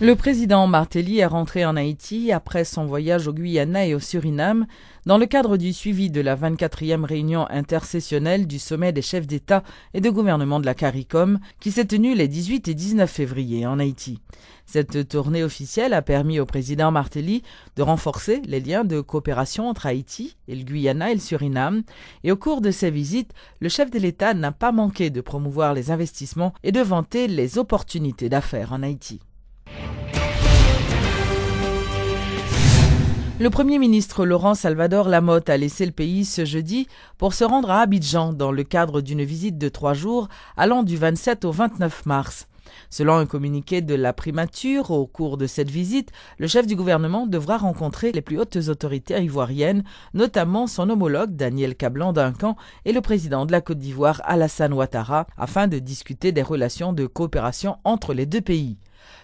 Le président Martelly est rentré en Haïti après son voyage au Guyana et au Suriname dans le cadre du suivi de la 24e réunion intersessionnelle du sommet des chefs d'État et de gouvernement de la CARICOM qui s'est tenue les 18 et 19 février en Haïti. Cette tournée officielle a permis au président Martelly de renforcer les liens de coopération entre Haïti et le Guyana et le Suriname. Et au cours de ses visites, le chef de l'État n'a pas manqué de promouvoir les investissements et de vanter les opportunités d'affaires en Haïti. Le Premier ministre Laurent Salvador Lamotte a laissé le pays ce jeudi pour se rendre à Abidjan dans le cadre d'une visite de 3 jours allant du 27 au 29 mars. Selon un communiqué de la primature, au cours de cette visite, le chef du gouvernement devra rencontrer les plus hautes autorités ivoiriennes, notamment son homologue Daniel Kablan-Duncan et le président de la Côte d'Ivoire Alassane Ouattara, afin de discuter des relations de coopération entre les deux pays.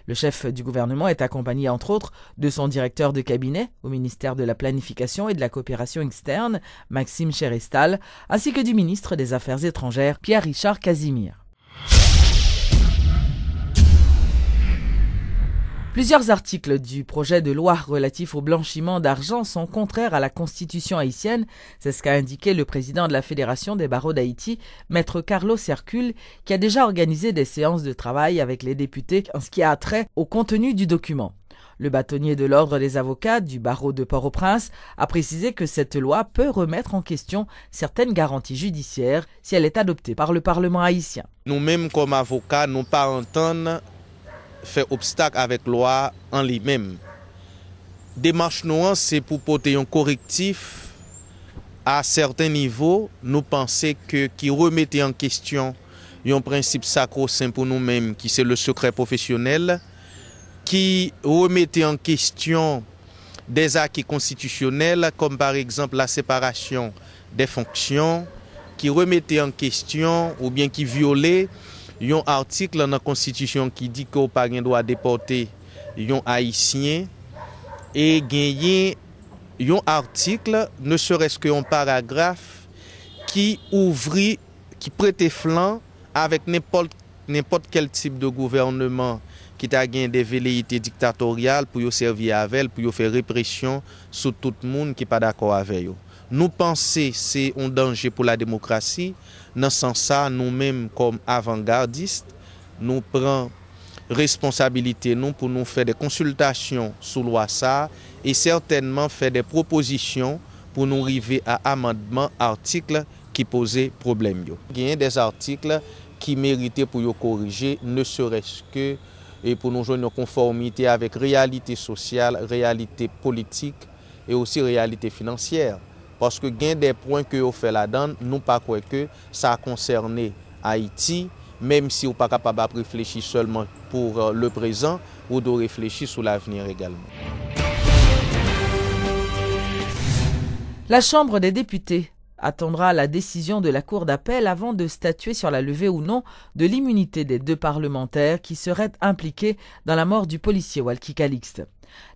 Le chef du gouvernement est accompagné entre autres de son directeur de cabinet au ministère de la Planification et de la Coopération externe, Maxime Cherestal, ainsi que du ministre des Affaires étrangères, Pierre-Richard Casimir. Plusieurs articles du projet de loi relatif au blanchiment d'argent sont contraires à la Constitution haïtienne. C'est ce qu'a indiqué le président de la Fédération des barreaux d'Haïti, Maître Carlos Hercule, qui a déjà organisé des séances de travail avec les députés en ce qui a trait au contenu du document. Le bâtonnier de l'Ordre des avocats du barreau de Port-au-Prince a précisé que cette loi peut remettre en question certaines garanties judiciaires si elle est adoptée par le Parlement haïtien. Nous-mêmes, comme avocats, nous pas entendre fait obstacle avec loi en lui-même. Démarche nous, c'est pour porter un correctif à certains niveaux. Nous pensons que qui remettait en question un principe sacro-saint pour nous-mêmes, qui c'est le secret professionnel, qui remettait en question des acquis constitutionnels, comme par exemple la séparation des fonctions, qui remettait en question ou bien qui violait un article dans la Constitution qui dit qu'on n'a pas le droit de déporter un Haïtien et gagner un article, ne serait-ce qu'un paragraphe qui ouvrit, qui prêtait flanc avec n'importe quel type de gouvernement qui a gagné des velléités dictatoriales pour servir avec, pour faire répression sur tout le monde qui n'est pas d'accord avec eux. Nous pensons que c'est un danger pour la démocratie. Dans ce sens, nous-mêmes, comme avant-gardistes, nous prenons responsabilité pour nous faire des consultations sur la loi ça et certainement faire des propositions pour nous arriver à amendement articles qui posaient problème. Il y a des articles qui méritaient pour nous corriger, ne serait-ce que et pour nous jouer en conformité avec réalité sociale, réalité politique et aussi réalité financière. Parce que il y a des points que vous faites là-dedans, nous pas croire que ça a concerné Haïti, même si vous n'êtes pas capable de réfléchir seulement pour le présent, ou de réfléchir sur l'avenir également. La Chambre des députés attendra la décision de la Cour d'appel avant de statuer sur la levée ou non de l'immunité des 2 parlementaires qui seraient impliqués dans la mort du policier Walkie Calixte.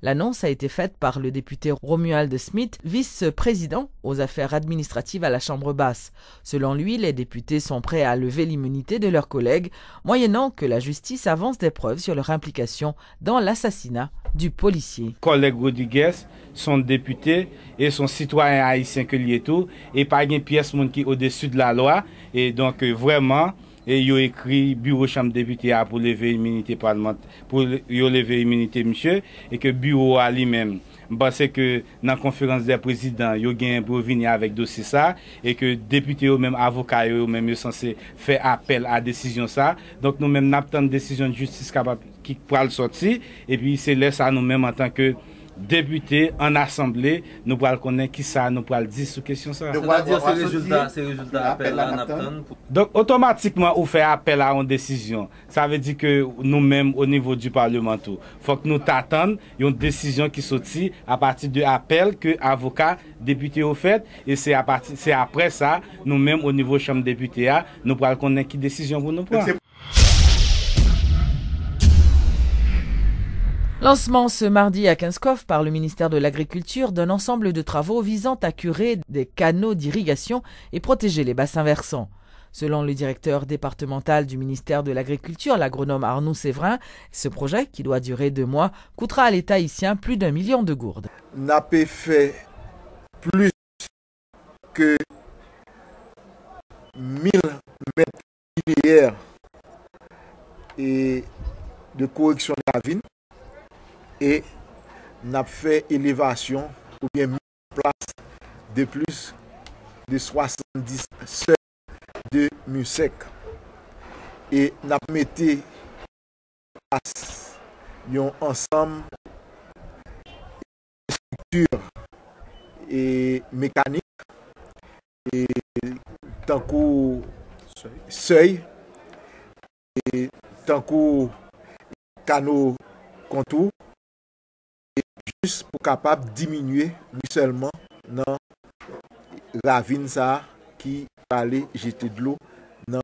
L'annonce a été faite par le député Romuald Smith, vice-président aux affaires administratives à la Chambre basse. Selon lui, les députés sont prêts à lever l'immunité de leurs collègues, moyennant que la justice avance des preuves sur leur implication dans l'assassinat du policier. Collègue Rodriguez, son député et son citoyen haïtien que lui et tout, et pas une pièce qui est au-dessus de la loi, et donc vraiment, et il a écrit bureau chambre député pour lever l'immunité parlementaire, pour lever l'immunité monsieur, et que bureau à lui-même, parce que dans la conférence des présidents, il y a un pour venir avec dossier ça, et que député ou même avocat ou même censé faire appel à décision ça. Donc nous même n'attendons une décision de justice capable qui pourra le sortir, et puis c'est là ça nous-mêmes en tant que députés en assemblée, nous pourrons connaître qui ça, nous pourrons dire sur question ça. C'est-à-dire ces résultats appel là, donc automatiquement, on fait appel à une décision. Ça veut dire que nous-mêmes, au niveau du Parlement, il faut que nous t'attendions une décision qui sortit à partir de l'appel que avocat, député ont fait. Et c'est après ça, nous-mêmes, au niveau Chambre député, nous pourrons connaître qui décision pour nous prendre. Lancement ce mardi à Kinskov par le ministère de l'Agriculture d'un ensemble de travaux visant à curer des canaux d'irrigation et protéger les bassins versants. Selon le directeur départemental du ministère de l'Agriculture, l'agronome Arnoux Séverin, ce projet, qui doit durer 2 mois, coûtera à l'État haïtien plus d'1 million de gourdes. N'a pas fait plus que 1000 mètres linéaires et de correction de ravine et n'a fait élévation ou bien mis en place de plus de 70 seuils de murs secs et n'a mis en place un ensemble de structures et mécaniques et tant que seuil et tant que canaux contour et juste pour capable diminuer seulement dans ravine ça qui allait jeter de l'eau dans.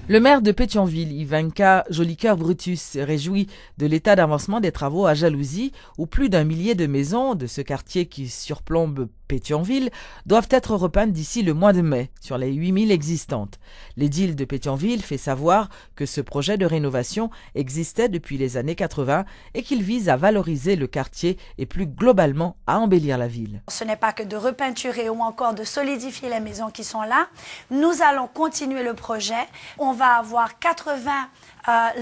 Le maire de Pétionville, Ivanka Jolicoeur-Brutus, se réjouit de l'état d'avancement des travaux à Jalousie, où plus d'1 millier de maisons de ce quartier qui surplombe Pétionville doivent être repeintes d'ici le mois de mai sur les 8000 existantes. L'édile de Pétionville fait savoir que ce projet de rénovation existait depuis les années 80 et qu'il vise à valoriser le quartier et plus globalement à embellir la ville. Ce n'est pas que de repeinturer ou encore de solidifier les maisons qui sont là. Nous allons continuer le projet. On va avoir 80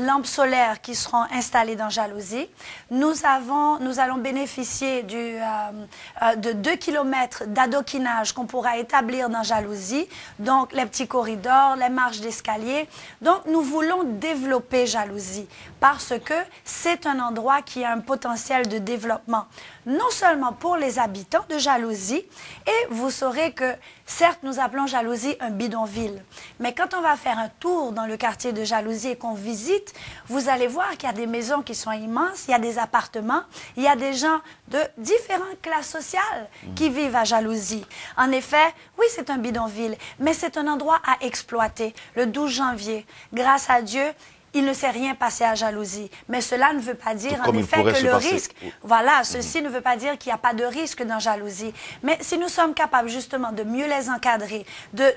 lampes solaires qui seront installées dans Jalousie. Nous allons bénéficier de 2 km d'adoquinage qu'on pourra établir dans Jalousie, donc les petits corridors, les marches d'escalier. Donc nous voulons développer Jalousie parce que c'est un endroit qui a un potentiel de développement, non seulement pour les habitants de Jalousie, et vous saurez que certes nous appelons Jalousie un bidonville, mais quand on va faire un tour dans le quartier de Jalousie et qu'on visite, vous allez voir qu'il y a des maisons qui sont immenses, il y a des appartements, il y a des gens de différentes classes sociales qui vivent à Jalousie. En effet, oui, c'est un bidonville, mais c'est un endroit à exploiter. Le 12 janvier, grâce à Dieu, il ne s'est rien passé à Jalousie. Mais cela ne veut pas dire, en effet, que le risque... Voilà, ceci ne veut pas dire qu'il n'y a pas de risque dans Jalousie. Mais si nous sommes capables, justement, de mieux les encadrer, de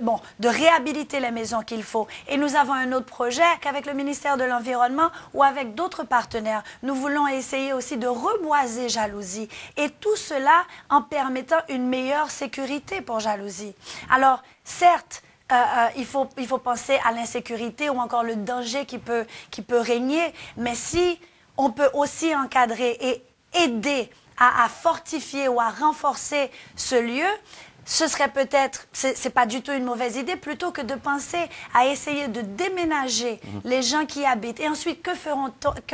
réhabiliter les maisons qu'il faut, et nous avons un autre projet qu'avec le ministère de l'Environnement ou avec d'autres partenaires, nous voulons essayer aussi de reboiser Jalousie. Et tout cela en permettant une meilleure sécurité pour Jalousie. Alors, certes, il faut penser à l'insécurité ou encore le danger qui peut régner, mais si on peut aussi encadrer et aider à fortifier ou à renforcer ce lieu, ce serait peut-être, c'est pas du tout une mauvaise idée, plutôt que de penser à essayer de déménager les gens qui y habitent. Et ensuite, que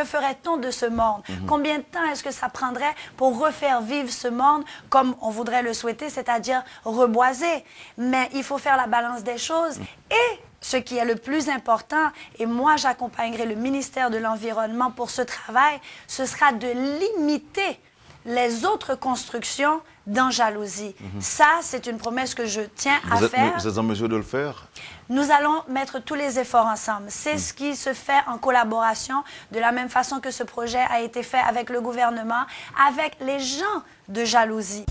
ferait-on de ce monde? Combien de temps est-ce que ça prendrait pour refaire vivre ce monde comme on voudrait le souhaiter, c'est-à-dire reboiser? Mais il faut faire la balance des choses. Et ce qui est le plus important, et moi j'accompagnerai le ministère de l'Environnement pour ce travail, ce sera de limiter les autres constructions dans Jalousie. Ça, c'est une promesse que je tiens à faire. Vous êtes en mesure de le faire? Nous allons mettre tous les efforts ensemble. C'est ce qui se fait en collaboration, de la même façon que ce projet a été fait avec le gouvernement, avec les gens de Jalousie.